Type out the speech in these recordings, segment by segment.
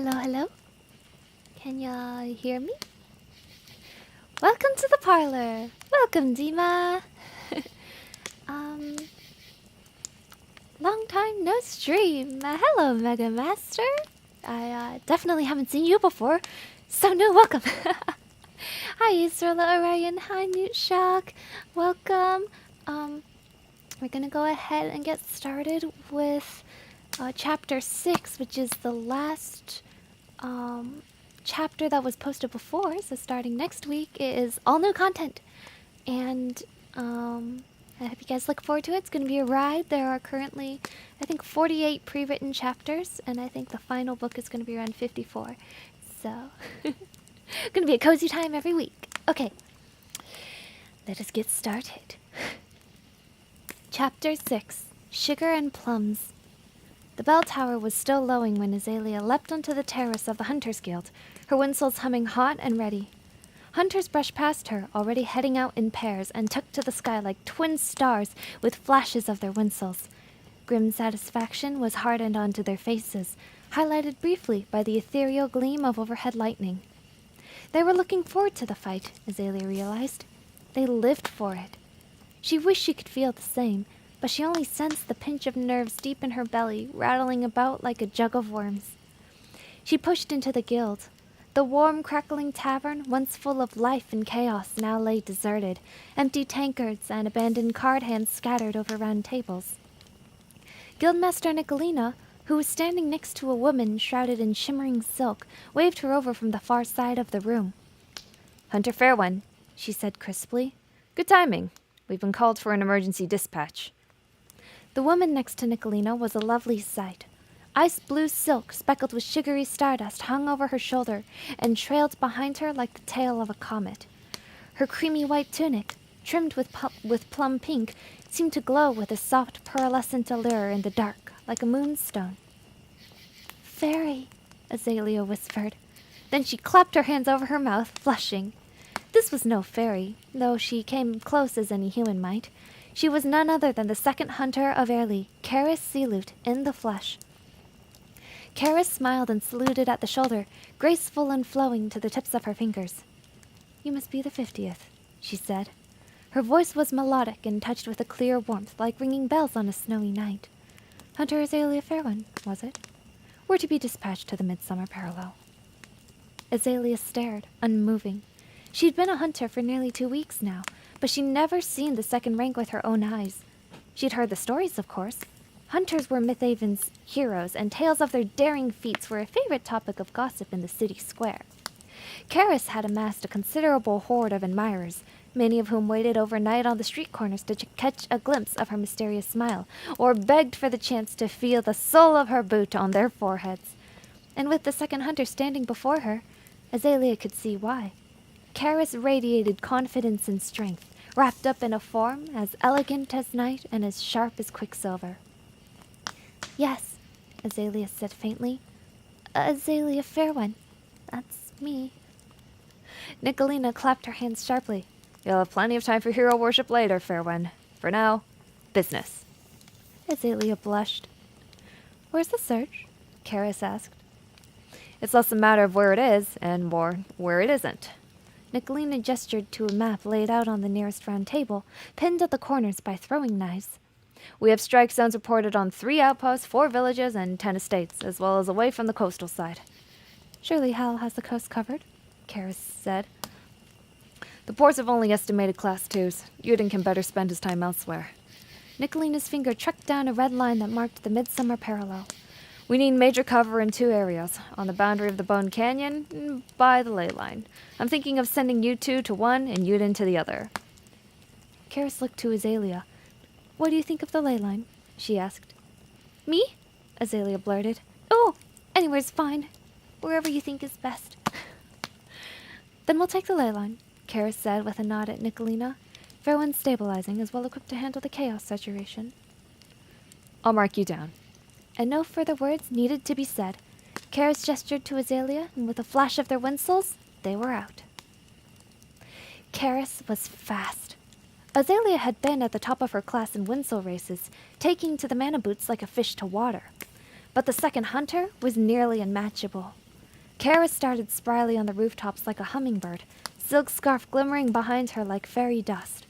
Hello, hello. Can y'all hear me? Welcome to the parlor. Welcome, Dima. Long time no stream. Hello, Mega Master. I definitely haven't seen you before, so no, welcome. Hi, Israela Orion. Hi, Newt Shock. Welcome. We're gonna go ahead and get started with chapter 6, which is the last chapter that was posted before. So starting next week is all new content, and I hope you guys look forward to it. It's gonna be a ride. There are currently, I think, 48 pre-written chapters, and I think the final book is gonna be around 54. So gonna be a cozy time every week. Okay, let us get started. Chapter 6, Sugar and Plums. The bell tower was still lowing when Azalea leapt onto the terrace of the Hunters Guild, her whistles humming hot and ready. Hunters brushed past her, already heading out in pairs, and took to the sky like twin stars with flashes of their whistles. Grim satisfaction was hardened onto their faces, highlighted briefly by the ethereal gleam of overhead lightning. They were looking forward to the fight, Azalea realized. They lived for it. She wished she could feel the same, but she only sensed the pinch of nerves deep in her belly, rattling about like a jug of worms. She pushed into the guild. The warm, crackling tavern, once full of life and chaos, now lay deserted, empty tankards and abandoned card hands scattered over round tables. Guildmaster Nicolina, who was standing next to a woman shrouded in shimmering silk, waved her over from the far side of the room. "Hunter Fairone," she said crisply. "Good timing. We've been called for an emergency dispatch." The woman next to Nicolina was a lovely sight. Ice blue silk speckled with sugary stardust hung over her shoulder and trailed behind her like the tail of a comet. Her creamy white tunic, trimmed with plum pink, seemed to glow with a soft pearlescent allure in the dark, like a moonstone. "Fairy," Azalea whispered. Then she clapped her hands over her mouth, flushing. This was no fairy, though she came close as any human might. She was none other than the second hunter of Airlean, Karis Sealut, in the flesh. Karis smiled and saluted at the shoulder, graceful and flowing to the tips of her fingers. "You must be the 50th, she said. Her voice was melodic and touched with a clear warmth, like ringing bells on a snowy night. Hunter Azalea Fairone, was it? We're to be dispatched to the Midsummer Parallel." Azalea stared, unmoving. She'd been a hunter for nearly 2 weeks now, but she'd never seen the second rank with her own eyes. She'd heard the stories, of course. Hunters were Mythaven's heroes, and tales of their daring feats were a favorite topic of gossip in the city square. Karis had amassed a considerable horde of admirers, many of whom waited overnight on the street corners to catch a glimpse of her mysterious smile, or begged for the chance to feel the sole of her boot on their foreheads. And with the second hunter standing before her, Azalea could see why. Karis radiated confidence and strength, wrapped up in a form as elegant as night and as sharp as quicksilver. "Yes," Azalea said faintly. "Azalea Fairone. That's me." Nicolina clapped her hands sharply. "You'll have plenty of time for hero worship later, Fairone. For now, business." Azalea blushed. "Where's the search?" Karis asked. "It's less a matter of where it is, and more where it isn't." Nicolina gestured to a map laid out on the nearest round table, pinned at the corners by throwing knives. "We have strike zones reported on 3 outposts, 4 villages, and 10 estates, as well as away from the coastal side." "Surely Hal has the coast covered," Karis said. "The ports have only estimated Class 2s. Uden can better spend his time elsewhere." Nicolina's finger trucked down a red line that marked the Midsummer Parallel. "We need major cover in 2 areas, on the boundary of the Bone Canyon and by the ley line. I'm thinking of sending you 2 to one and Uden to the other." Karis looked to Azalea. "What do you think of the ley line?" she asked. "Me?" Azalea blurted. "Oh, anywhere's fine. Wherever you think is best." "Then we'll take the ley line," Karis said with a nod at Nicolina. "Fairone stabilizing is well equipped to handle the chaos saturation." "I'll mark you down." And no further words needed to be said. Karis gestured to Azalea, and with a flash of their whistles, they were out. Karis was fast. Azalea had been at the top of her class in winsel races, taking to the mana boots like a fish to water. But the second hunter was nearly unmatchable. Kara started spryly on the rooftops like a hummingbird, silk scarf glimmering behind her like fairy dust.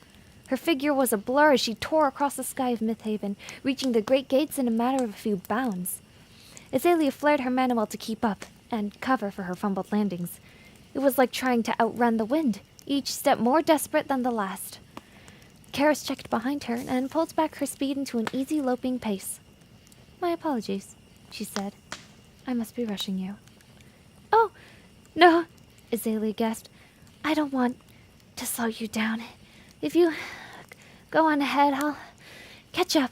Her figure was a blur as she tore across the sky of Mythhaven, reaching the great gates in a matter of a few bounds. Azalea flared her manual to keep up and cover for her fumbled landings. It was like trying to outrun the wind, each step more desperate than the last. Karis checked behind her and pulled back her speed into an easy loping pace. "My apologies," she said. "I must be rushing you." "Oh, no," Azalea gasped. "I don't want to slow you down. If you go on ahead, I'll catch up."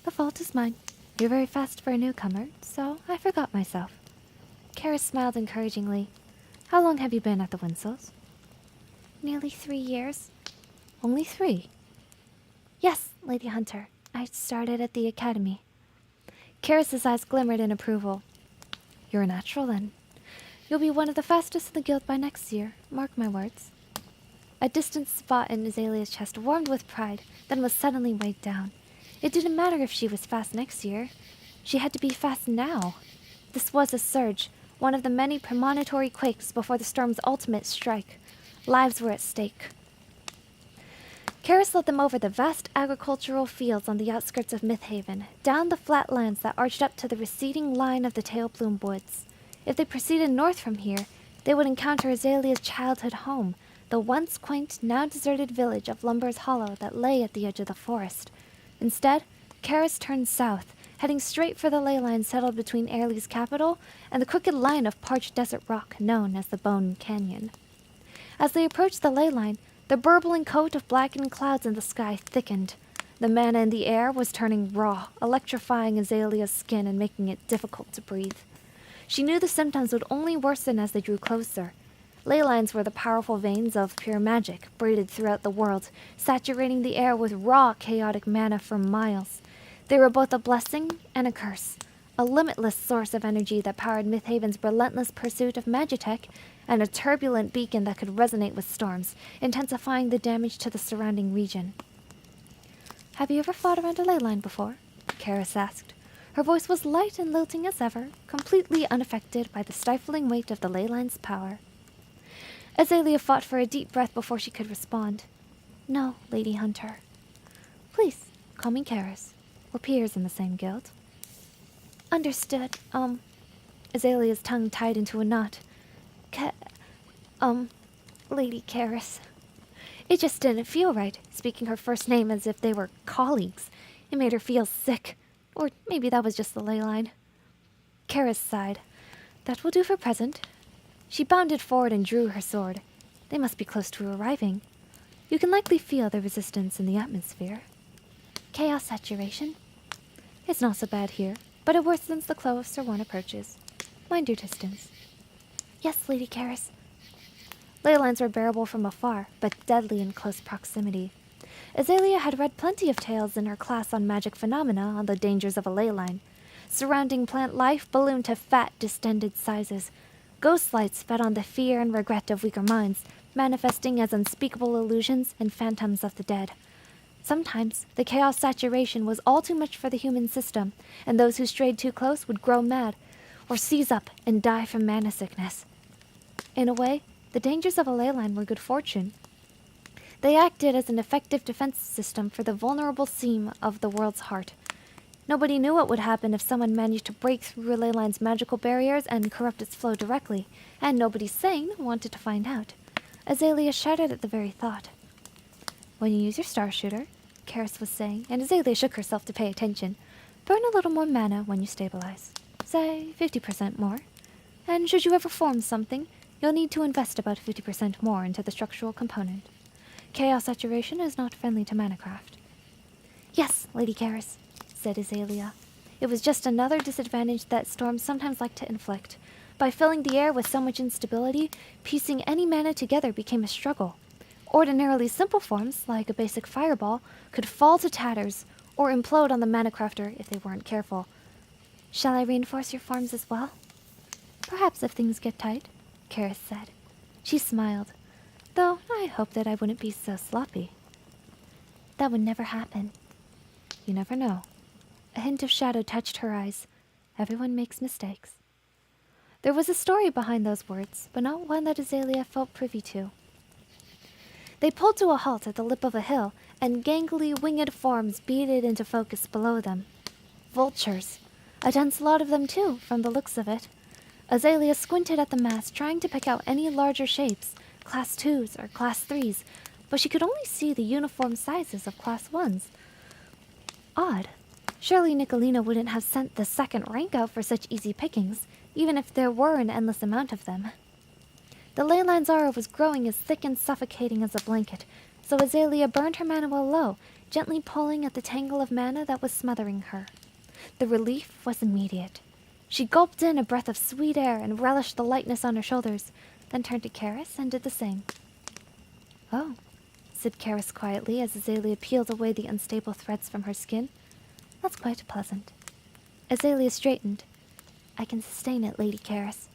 "The fault is mine. You're very fast for a newcomer, so I forgot myself." Karis smiled encouragingly. "How long have you been at the Winsells?" "Nearly 3 years." "Only 3?" "Yes, Lady Hunter. I started at the academy." Karis's eyes glimmered in approval. "You're a natural, then. You'll be one of the fastest in the guild by next year. Mark my words." A distant spot in Azalea's chest warmed with pride, then was suddenly weighed down. It didn't matter if she was fast next year. She had to be fast now. This was a surge, one of the many premonitory quakes before the storm's ultimate strike. Lives were at stake. Karis led them over the vast agricultural fields on the outskirts of Mythhaven, down the flat lands that arched up to the receding line of the Tailplume Woods. If they proceeded north from here, they would encounter Azalea's childhood home, the once quaint, now deserted village of Lumber's Hollow that lay at the edge of the forest. Instead, Karis turned south, heading straight for the ley line settled between Airlean's capital and the crooked line of parched desert rock known as the Bone Canyon. As they approached the ley line, the burbling coat of blackened clouds in the sky thickened. The manna in the air was turning raw, electrifying Azalea's skin and making it difficult to breathe. She knew the symptoms would only worsen as they drew closer. Ley lines were the powerful veins of pure magic, braided throughout the world, saturating the air with raw, chaotic mana for miles. They were both a blessing and a curse, a limitless source of energy that powered Mythhaven's relentless pursuit of magitech, and a turbulent beacon that could resonate with storms, intensifying the damage to the surrounding region. "Have you ever fought around a ley line before?" Karis asked. Her voice was light and lilting as ever, completely unaffected by the stifling weight of the ley line's power. Azalea fought for a deep breath before she could respond. "No, Lady Hunter." "Please, call me Karis. We're peers in the same guild." "Understood. Azalea's tongue tied into a knot. Lady Karis." It just didn't feel right, speaking her first name as if they were colleagues. It made her feel sick. Or maybe that was just the ley line. Karis sighed. "That will do for present." She bounded forward and drew her sword. They must be close to arriving. You can likely feel the resistance in the atmosphere. "Chaos saturation?" "It's not so bad here, but it worsens the closer one approaches. Mind your distance." "Yes, Lady Karis." Ley lines were bearable from afar, but deadly in close proximity. Azalea had read plenty of tales in her class on magic phenomena on the dangers of a ley line. Surrounding plant life ballooned to fat, distended sizes. Ghost lights fed on the fear and regret of weaker minds, manifesting as unspeakable illusions and phantoms of the dead. Sometimes, the chaos saturation was all too much for the human system, and those who strayed too close would grow mad, or seize up and die from mana sickness. In a way, the dangers of a ley line were good fortune. They acted as an effective defense system for the vulnerable seam of the world's heart. Nobody knew what would happen if someone managed to break through a ley line's magical barriers and corrupt its flow directly, and nobody sane wanted to find out. Azalea shuddered at the very thought. "When you use your star shooter," Karis was saying, and Azalea shook herself to pay attention, "burn a little more mana when you stabilize. Say 50% more. And should you ever form something, you'll need to invest about 50% more into the structural component. Chaos saturation is not friendly to manacraft." "Yes, Lady Karis," said Azalea. It was just another disadvantage that storms sometimes like to inflict. By filling the air with so much instability, piecing any mana together became a struggle. Ordinarily simple forms, like a basic fireball, could fall to tatters, or implode on the manacrafter if they weren't careful. "Shall I reinforce your forms as well?" "Perhaps if things get tight," Karis said. She smiled. "Though I hope that I wouldn't be so sloppy." "That would never happen." "You never know." A hint of shadow touched her eyes. "Everyone makes mistakes." There was a story behind those words, but not one that Azalea felt privy to. They pulled to a halt at the lip of a hill, and gangly, winged forms beaded into focus below them. Vultures. A dense lot of them, too, from the looks of it. Azalea squinted at the mass, trying to pick out any larger shapes, Class 2s or Class 3s, but she could only see the uniform sizes of Class 1s. Odd. Surely Nicolina wouldn't have sent the second rank out for such easy pickings, even if there were an endless amount of them. The Leyland's aura was growing as thick and suffocating as a blanket, so Azalea burned her mana well low, gently pulling at the tangle of mana that was smothering her. The relief was immediate. She gulped in a breath of sweet air and relished the lightness on her shoulders, then turned to Karis and did the same. "Oh," said Karis quietly as Azalea peeled away the unstable threads from her skin. "That's quite pleasant." Azalea straightened. "I can sustain it, Lady Karis.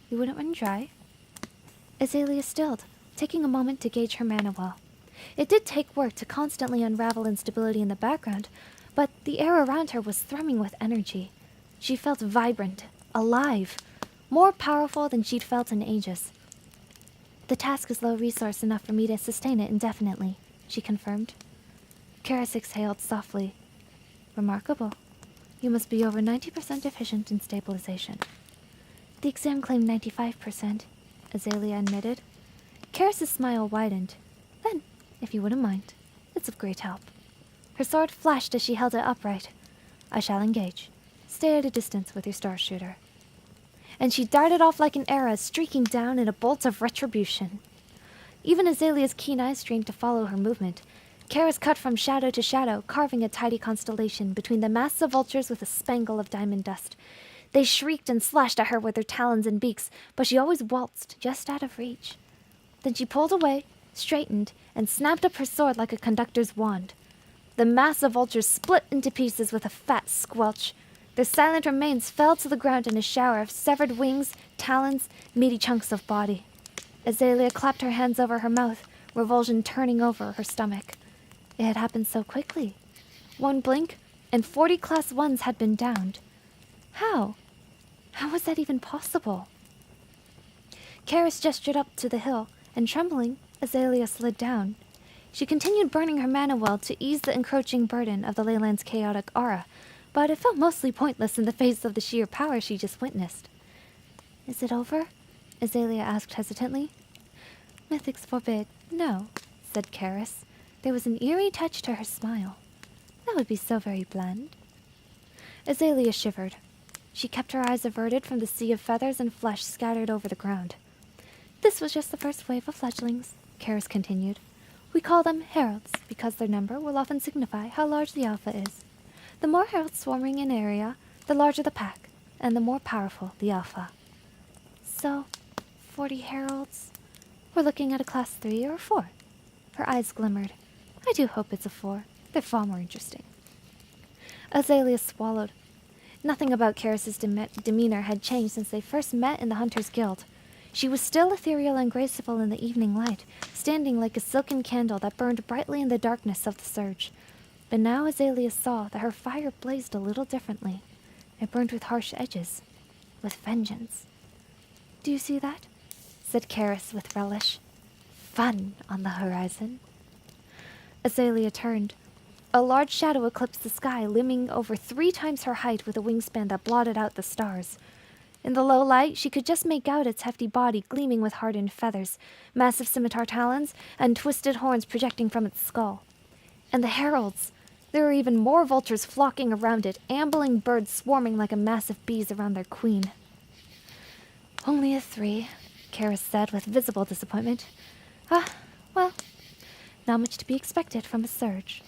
You wouldn't run dry?" Azalea stilled, taking a moment to gauge her mana well. It did take work to constantly unravel instability in the background, but the air around her was thrumming with energy. She felt vibrant, alive, more powerful than she'd felt in ages. "The task is low resource enough for me to sustain it indefinitely," she confirmed. Karis exhaled softly. "Remarkable. You must be over 90% efficient in stabilization." "The exam claimed 95%, Azalea admitted. Karis' smile widened. "Then, if you wouldn't mind, it's of great help." Her sword flashed as she held it upright. "I shall engage. Stay at a distance with your star shooter." And she darted off like an arrow, streaking down in a bolt of retribution. Even Azalea's keen eyes strained to follow her movement. Karis cut from shadow to shadow, carving a tidy constellation between the mass of vultures with a spangle of diamond dust. They shrieked and slashed at her with their talons and beaks, but she always waltzed just out of reach. Then she pulled away, straightened, and snapped up her sword like a conductor's wand. The mass of vultures split into pieces with a fat squelch. Their silent remains fell to the ground in a shower of severed wings, talons, meaty chunks of body. Azalea clapped her hands over her mouth, revulsion turning over her stomach. It had happened so quickly. One blink, and 40 Class 1s had been downed. How? How was that even possible? Karis gestured up to the hill, and trembling, Azalea slid down. She continued burning her mana well to ease the encroaching burden of the Leyland's chaotic aura, but it felt mostly pointless in the face of the sheer power she just witnessed. "Is it over?" Azalea asked hesitantly. "Mythics forbid, no," said Karis. There was an eerie touch to her smile. "That would be so very bland." Azalea shivered. She kept her eyes averted from the sea of feathers and flesh scattered over the ground. "This was just the first wave of fledglings," Karis continued. "We call them heralds because their number will often signify how large the alpha is. The more heralds swarming in an area, the larger the pack, and the more powerful the alpha. So, 40 heralds. We're looking at a Class 3 or a 4. Her eyes glimmered. "I do hope it's a 4. They're far more interesting." Azalea swallowed. Nothing about Karis' demeanor had changed since they first met in the Hunters' Guild. She was still ethereal and graceful in the evening light, standing like a silken candle that burned brightly in the darkness of the surge. But now Azalea saw that her fire blazed a little differently. It burned with harsh edges, with vengeance. "Do you see that?" said Karis with relish. "Fun on the horizon." Azalea turned. A large shadow eclipsed the sky, looming over 3 times her height with a wingspan that blotted out the stars. In the low light, she could just make out its hefty body gleaming with hardened feathers, massive scimitar talons, and twisted horns projecting from its skull. And the heralds! There were even more vultures flocking around it, ambling birds swarming like a mass of bees around their queen. "Only a 3, Karis said with visible disappointment. Well, not much to be expected from a surge."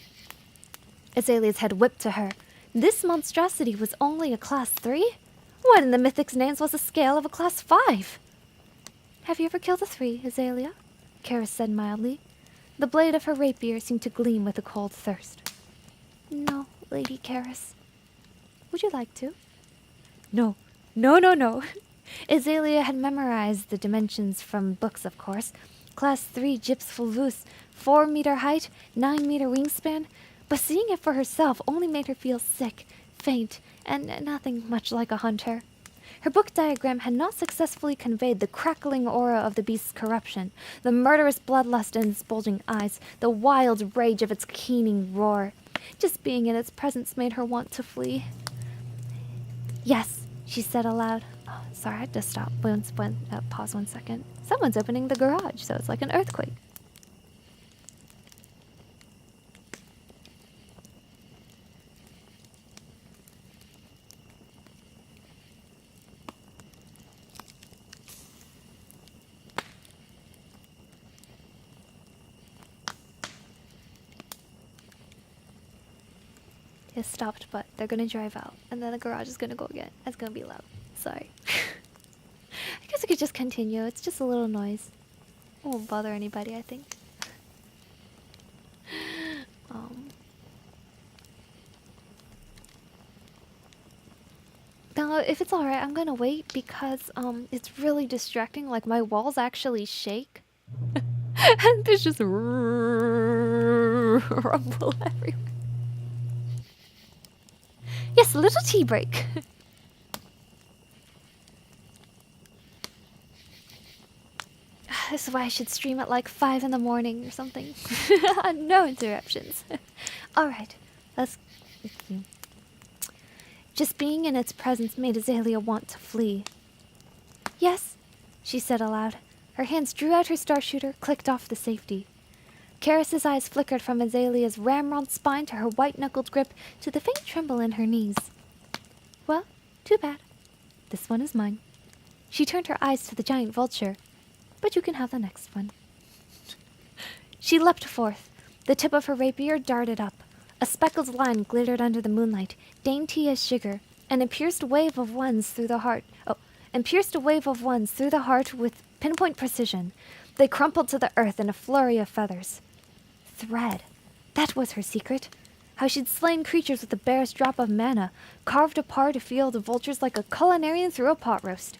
Azalea's head whipped to her. This monstrosity was only a Class 3? What in the Mythic's names was a scale of a Class 5? "Have you ever killed a 3, Azalea?" Karis said mildly. The blade of her rapier seemed to gleam with a cold thirst. "No, Lady Karis. Would you like to?" No. Azalea had memorized the dimensions from books, of course. Class 3 gyps fulvus, 4-meter height, 9-meter wingspan. But seeing it for herself only made her feel sick, faint, and nothing much like a hunter. Her book diagram had not successfully conveyed the crackling aura of the beast's corruption, the murderous bloodlust in its bulging eyes, the wild rage of its keening roar. Just being in its presence made her want to flee. Yes, she said aloud. Oh, sorry, I had to stop. Pause 1 second. Someone's opening the garage, so it's like an earthquake. It stopped, but they're gonna drive out, and then the garage is gonna go again. It's gonna be loud. Sorry. I guess I could just continue. It's just a little noise. It won't bother anybody, I think. Now, if it's alright, I'm gonna wait because it's really distracting. Like, my walls actually shake. And there's just rumble everywhere. Yes, a little tea break. This is why I should stream at like 5 in the morning or something. No interruptions. Alright, let's... Just being in its presence made Azalea want to flee. Yes, she said aloud. Her hands drew out her star shooter, clicked off the safety. Karis's eyes flickered from Azalea's ramrod spine to her white-knuckled grip to the faint tremble in her knees. Well, too bad. This one is mine. She turned her eyes to the giant vulture. But you can have the next one. She leapt forth. The tip of her rapier darted up. A speckled line glittered under the moonlight, dainty as sugar, and pierced a wave of ones through the heart with pinpoint precision. They crumpled to the earth in a flurry of feathers. Thread. That was her secret. How she'd slain creatures with the barest drop of mana, carved apart a field of vultures like a culinarian through a pot roast.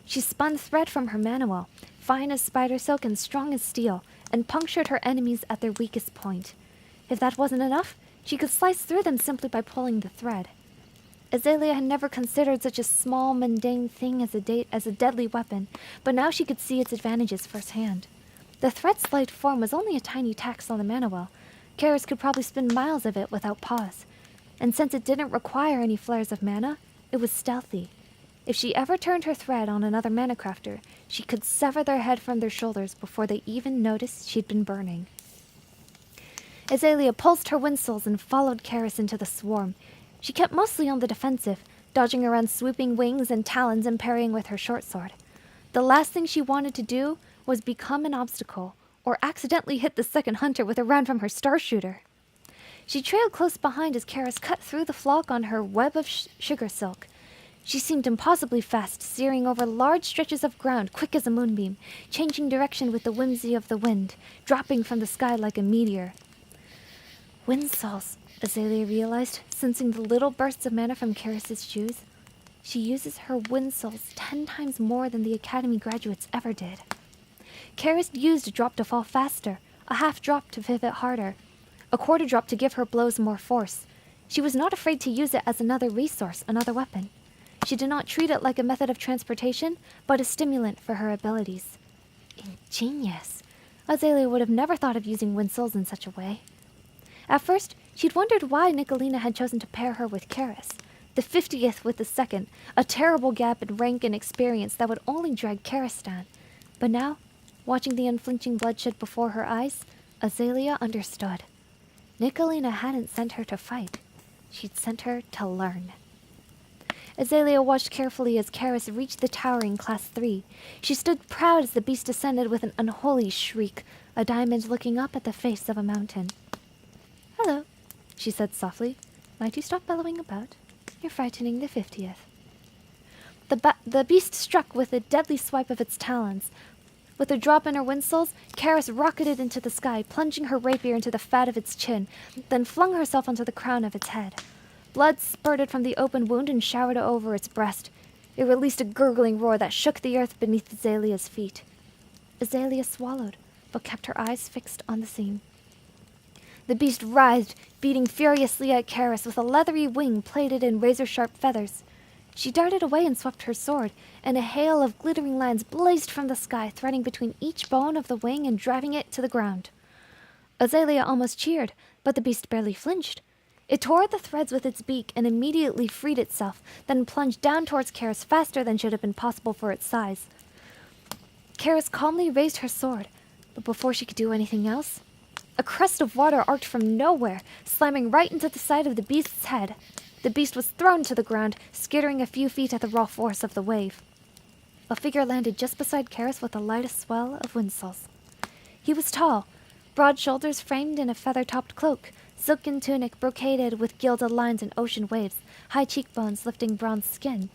She spun thread from her manual, fine as spider silk and strong as steel, and punctured her enemies at their weakest point. If that wasn't enough, she could slice through them simply by pulling the thread. Azalea had never considered such a small, mundane thing as a deadly weapon, but now she could see its advantages firsthand. The thread's slight form was only a tiny tax on the manual. Karis could probably spin miles of it without pause. And since it didn't require any flares of mana, it was stealthy. If she ever turned her thread on another mana crafter, she could sever their head from their shoulders before they even noticed she'd been burning. Azalea pulsed her windsoles and followed Karis into the swarm. She kept mostly on the defensive, dodging around swooping wings and talons and parrying with her short sword. The last thing she wanted to do was become an obstacle, or accidentally hit the second hunter with a round from her star shooter. She trailed close behind as Karis cut through the flock on her web of sugar silk. She seemed impossibly fast, searing over large stretches of ground quick as a moonbeam, changing direction with the whimsy of the wind, dropping from the sky like a meteor. Windsoles, Azalea realized, sensing the little bursts of mana from Karis's shoes. She uses her windsoles 10 times more than the Academy graduates ever did. Karis used a drop to fall faster, a half drop to pivot harder, a quarter drop to give her blows more force. She was not afraid to use it as another resource, another weapon. She did not treat it like a method of transportation, but a stimulant for her abilities. Ingenious. Azalea would have never thought of using windsoles in such a way. At first, she'd wondered why Nicolina had chosen to pair her with Karis, the 50th with the second, a terrible gap in rank and experience that would only drag Karis down. But now, watching the unflinching bloodshed before her eyes, Azalea understood. Nicolina hadn't sent her to fight. She'd sent her to learn. Azalea watched carefully as Karis reached the tower in Class 3. She stood proud as the beast descended with an unholy shriek, a diamond looking up at the face of a mountain. "Hello," she said softly. "Might you stop bellowing about? You're frightening the 50th. The beast struck with a deadly swipe of its talons. With a drop in her windsoles, Karis rocketed into the sky, plunging her rapier into the fat of its chin, then flung herself onto the crown of its head. Blood spurted from the open wound and showered over its breast. It released a gurgling roar that shook the earth beneath Azalea's feet. Azalea swallowed, but kept her eyes fixed on the scene. The beast writhed, beating furiously at Karis with a leathery wing plated in razor-sharp feathers. She darted away and swept her sword, and a hail of glittering lines blazed from the sky, threading between each bone of the wing and driving it to the ground. Azalea almost cheered, but the beast barely flinched. It tore at the threads with its beak and immediately freed itself, then plunged down towards Karis faster than should have been possible for its size. Karis calmly raised her sword, but before she could do anything else, a crest of water arced from nowhere, slamming right into the side of the beast's head. The beast was thrown to the ground, skittering a few feet at the raw force of the wave. A figure landed just beside Karis with the lightest swell of windsoles. He was tall, broad shoulders framed in a feather-topped cloak, silken tunic brocaded with gilded lines and ocean waves, high cheekbones lifting bronze skin.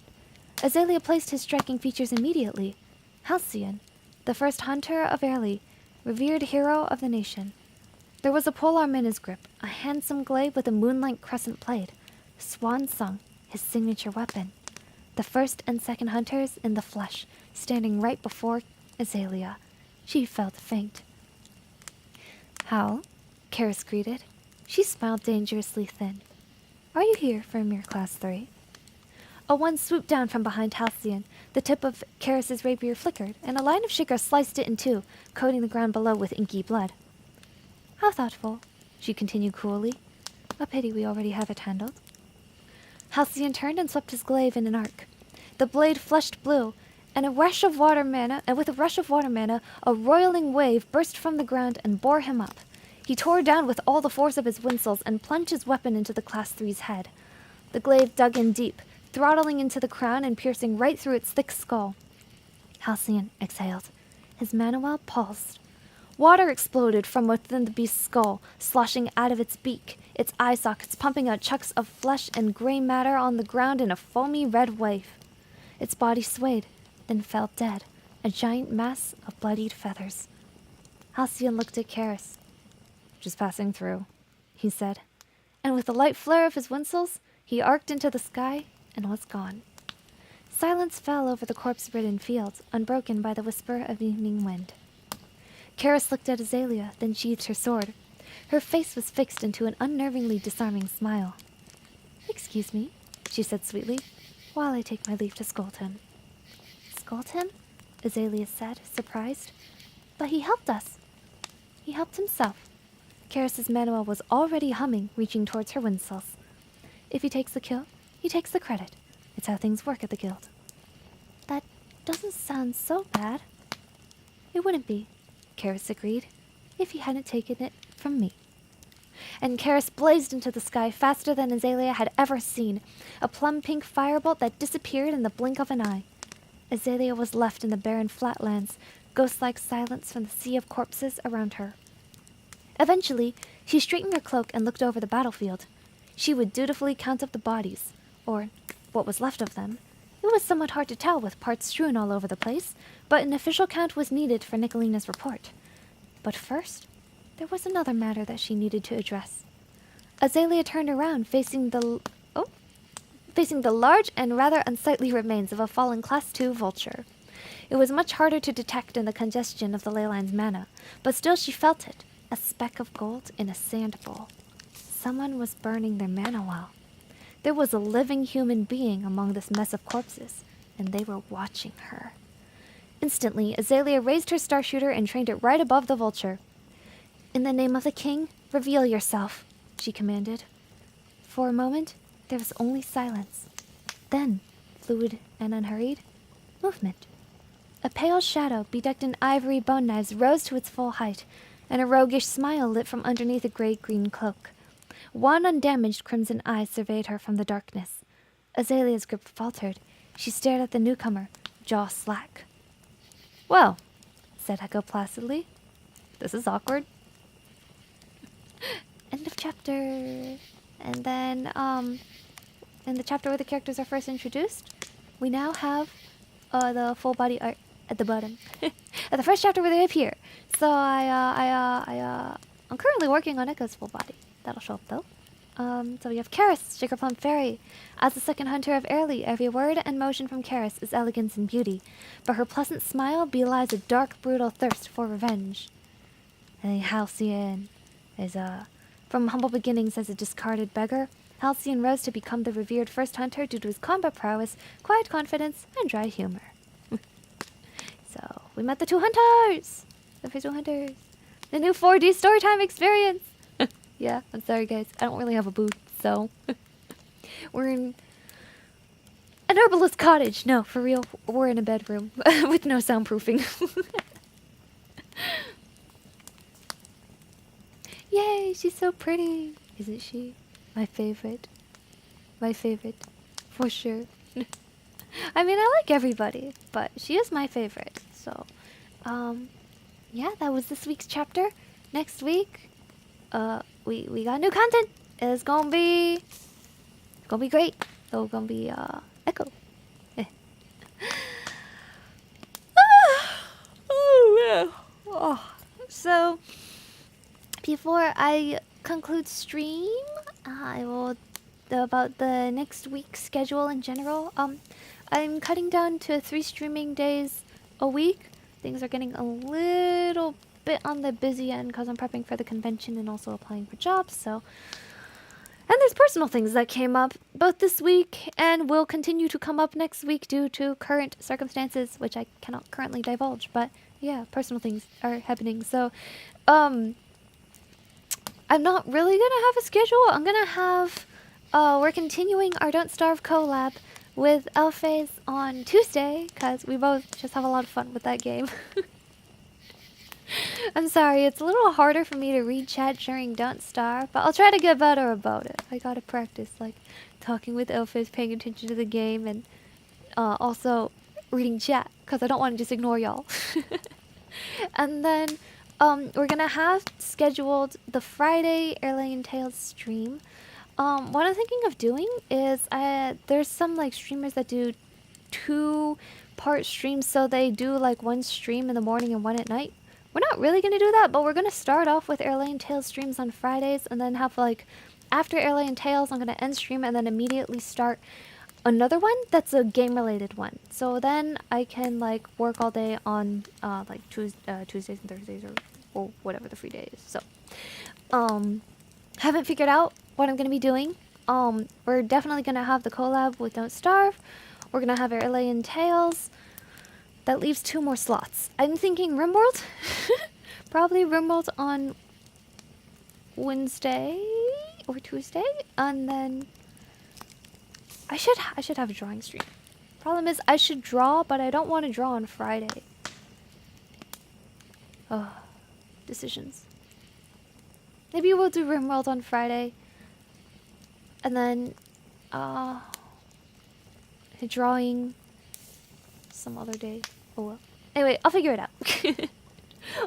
Azalea placed his striking features immediately. Halcyon, the first hunter of Airlean, revered hero of the nation. There was a polearm in his grip, a handsome glaive with a moonlight crescent blade. Swan Song, his signature weapon. The first and second hunters in the flesh, standing right before Azalea. She felt faint. "How?" Karis greeted. She smiled dangerously thin. "Are you here for a mere class 3? A one swooped down from behind Halcyon. The tip of Karis's rapier flickered, and a line of sugar sliced it in two, coating the ground below with inky blood. "How thoughtful," she continued coolly. "A pity we already have it handled." Halcyon turned and swept his glaive in an arc. The blade flushed blue, and with a rush of water mana, a roiling wave burst from the ground and bore him up. He tore down with all the force of his windsoles and plunged his weapon into the Class 3's head. The glaive dug in deep, throttling into the crown and piercing right through its thick skull. Halcyon exhaled. His manual pulsed. Water exploded from within the beast's skull, sloshing out of its beak, its eye sockets pumping out chunks of flesh and gray matter on the ground in a foamy red wave. Its body swayed, then fell dead, a giant mass of bloodied feathers. Halcyon looked at Karis. "Just passing through," he said, and with a light flare of his windsoles, he arced into the sky and was gone. Silence fell over the corpse-ridden fields, unbroken by the whisper of evening wind. Karis looked at Azalea, then sheathed her sword. Her face was fixed into an unnervingly disarming smile. "Excuse me," she said sweetly, "while I take my leave to scold him." "Scold him?" Azalea said, surprised. "But he helped us." "He helped himself." Karis's manual was already humming, reaching towards her windsoles. "If he takes the kill, he takes the credit. It's how things work at the guild." "That doesn't sound so bad." "It wouldn't be," Karis agreed, "if he hadn't taken it from me." And Karis blazed into the sky faster than Azalea had ever seen, a plum-pink firebolt that disappeared in the blink of an eye. Azalea was left in the barren flatlands, ghost-like silence from the sea of corpses around her. Eventually, she straightened her cloak and looked over the battlefield. She would dutifully count up the bodies, or what was left of them. It was somewhat hard to tell with parts strewn all over the place, but an official count was needed for Nicolina's report. But first, there was another matter that she needed to address. Azalea turned around, facing the large and rather unsightly remains of a fallen Class 2 vulture. It was much harder to detect in the congestion of the ley line's mana, but still she felt it, a speck of gold in a sand bowl. Someone was burning their mana well. There was a living human being among this mess of corpses, and they were watching her. Instantly, Azalea raised her starshooter and trained it right above the vulture. "In the name of the king, reveal yourself," she commanded. For a moment, there was only silence. Then, fluid and unhurried, movement. A pale shadow bedecked in ivory bone knives rose to its full height, and a roguish smile lit from underneath a gray-green cloak. One undamaged crimson eye surveyed her from the darkness. Azalea's grip faltered. She stared at the newcomer, jaw slack. "Well," said Echo placidly, "this is awkward." End of chapter. And then, in the chapter where the characters are first introduced, we now have the full body art at the bottom. At the first chapter where they appear. So I'm currently working on Echo's full body. That'll show up though. So we have Karis, Sugar Plum Fairy. As the second hunter of Airlean, every word and motion from Karis is elegance and beauty, but her pleasant smile belies a dark, brutal thirst for revenge. And then Halcyon is from humble beginnings as a discarded beggar, Halcyon rose to become the revered first hunter due to his combat prowess, quiet confidence, and dry humor. So, we met the two hunters! The first two hunters. The new 4D storytime experience! Yeah, I'm sorry guys, I don't really have a booth, so... We're in... an herbalist cottage! No, for real, we're in a bedroom with no soundproofing. Yay, she's so pretty! Isn't she? My favorite. My favorite. For sure. I mean, I like everybody, but she is my favorite. So, yeah, that was this week's chapter. Next week, we got new content. It's gonna be great. So, gonna be, Echo. Oh, yeah. Oh. So, before I conclude stream, I will about the next week's schedule in general. I'm cutting down to 3 streaming days a week. Things are getting a little bit on the busy end because I'm prepping for the convention and also applying for jobs. So, and there's personal things that came up both this week and will continue to come up next week due to current circumstances, which I cannot currently divulge. But yeah, personal things are happening. So, I'm not really gonna have a schedule. I'm gonna have, we're continuing our Don't Starve collab with Elphase on Tuesday, because we both just have a lot of fun with that game. I'm sorry, it's a little harder for me to read chat during Don't Starve, but I'll try to get better about it. I gotta practice, like, talking with Elphase, paying attention to the game, and also reading chat, because I don't want to just ignore y'all. And then, we're gonna have scheduled the Friday Airlean Tales stream. What I'm thinking of doing is, there's some like streamers that do 2-part streams, so they do like 1 stream in the morning and 1 at night. We're not really gonna do that, but we're gonna start off with Airlean Tales streams on Fridays, and then have like, after Airlean Tales, I'm gonna end stream and then immediately start another one that's a game-related one. So then I can like work all day on like Tuesdays and Thursdays or whatever the free day is. So, haven't figured out what I'm gonna be doing. We're definitely gonna have the collab with Don't Starve. We're gonna have Airlean Tales. That leaves 2 more slots. I'm thinking RimWorld. Probably RimWorld on Wednesday or Tuesday, and then I should have a drawing stream. Problem is, I should draw, but I don't want to draw on Friday. Ugh. Decisions. Maybe we'll do RimWorld on Friday. And then, drawing some other day. Oh well. Anyway, I'll figure it out.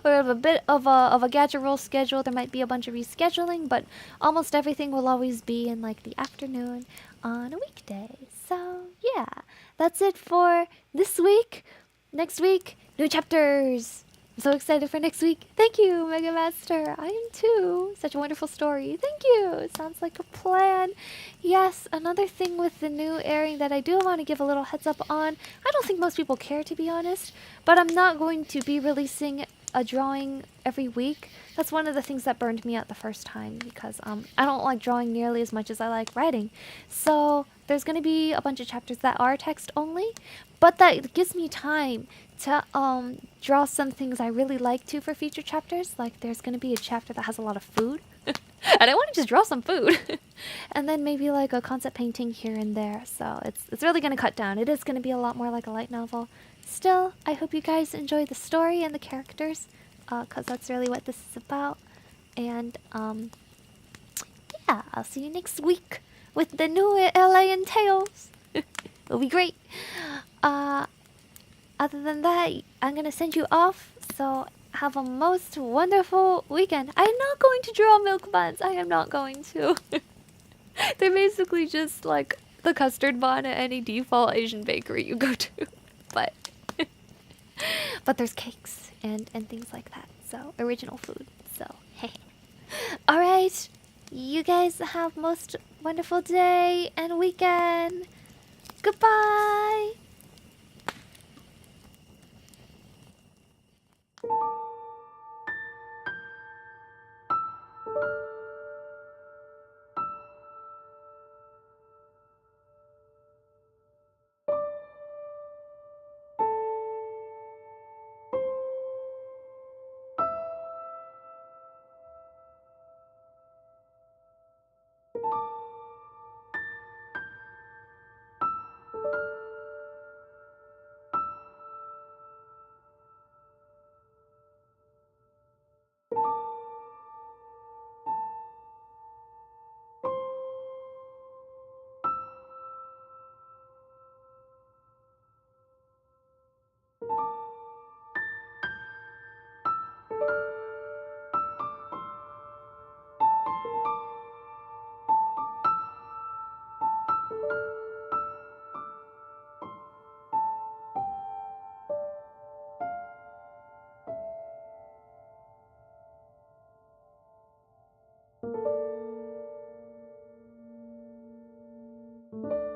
We have a bit of a gadget roll schedule. There might be a bunch of rescheduling, but almost everything will always be in like the afternoon on a weekday. So yeah, that's it for this week. Next week, new chapters. I'm so excited for next week. Thank you, Mega Master. I am too. Such a wonderful story. Thank you. It sounds like a plan. Yes, another thing with the new airing that I do want to give a little heads up on. I don't think most people care, to be honest, but I'm not going to be releasing a drawing every week. That's one of the things that burned me out the first time, because I don't like drawing nearly as much as I like writing. So there's going to be a bunch of chapters that are text only, but that gives me time to draw some things I really like to for future chapters. Like there's going to be a chapter that has a lot of food and I want to just draw some food. And then maybe like a concept painting here and there. So it's really going to cut down. It is going to be a lot more like a light novel. Still, I hope you guys enjoy the story and the characters, because that's really what this is about. And yeah, I'll see you next week with the new Airlean Tales. It'll be great. Other than that, I'm gonna send you off, so have a most wonderful weekend. I'm not going to draw milk buns. I am not going to. They're basically just like the custard bun at any default Asian bakery you go to. But there's cakes and things like that. So, original food. So, hey. Alright. You guys have most wonderful day and weekend. Goodbye. you.